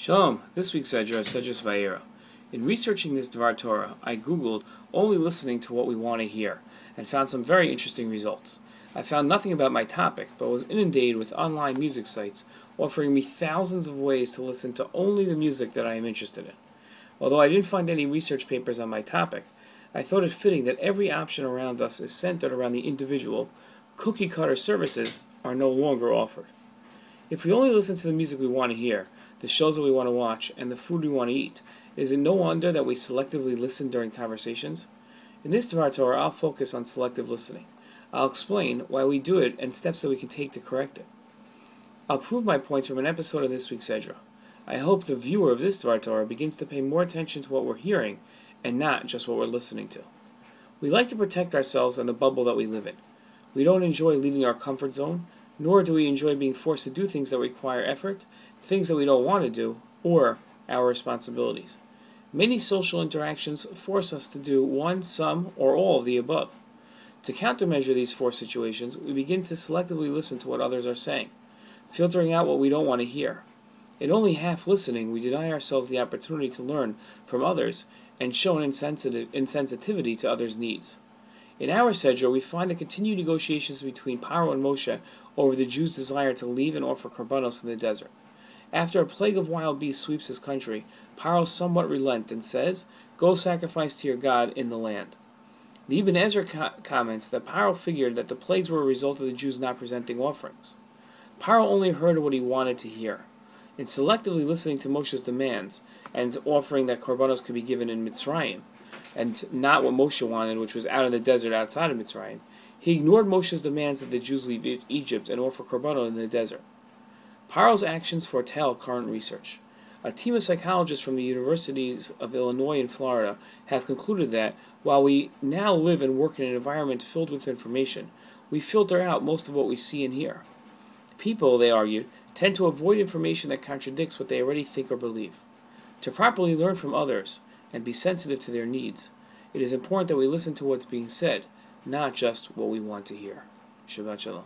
Shalom. This week's Sedra is Sedra Vaera. In researching this Dvar Torah, I googled only listening to what we want to hear and found some very interesting results. I found nothing about my topic, but was inundated with online music sites offering me thousands of ways to listen to only the music that I am interested in. Although I didn't find any research papers on my topic, I thought it fitting that every option around us is centered around the individual. Cookie-cutter services are no longer offered. If we only listen to the music we want to hear, the shows that we want to watch, and the food we want to eat, is it no wonder that we selectively listen during conversations? In this Dvar Torah, I'll focus on selective listening. I'll explain why we do it and steps that we can take to correct it. I'll prove my points from an episode of this week's Sedra. I hope the viewer of this Dvar Torah begins to pay more attention to what we're hearing and not just what we're listening to. We like to protect ourselves and the bubble that we live in. We don't enjoy leaving our comfort zone, nor do we enjoy being forced to do things that require effort, things that we don't want to do, or our responsibilities. Many social interactions force us to do one, some, or all of the above. To countermeasure these forced situations, we begin to selectively listen to what others are saying, filtering out what we don't want to hear. In only half listening, we deny ourselves the opportunity to learn from others and show an insensitivity to others' needs. In our Sedra, we find the continued negotiations between Paro and Moshe over the Jews' desire to leave and offer korbanos in the desert. After a plague of wild beasts sweeps his country, Paro somewhat relents and says, "Go sacrifice to your God in the land." The Ibn Ezra comments that Paro figured that the plagues were a result of the Jews not presenting offerings. Paro only heard what he wanted to hear. In selectively listening to Moshe's demands and offering that korbanos could be given in Mitzrayim, and not what Moshe wanted, which was out in the desert outside of Mitzrayim, he ignored Moshe's demands that the Jews leave Egypt and offer korbanos in the desert. Paro's actions foretell current research. A team of psychologists from the universities of Illinois and Florida have concluded that, while we now live and work in an environment filled with information, we filter out most of what we see and hear. People, they argued, tend to avoid information that contradicts what they already think or believe. To properly learn from others and be sensitive to their needs, it is important that we listen to what's being said, not just what we want to hear. Shabbat Shalom.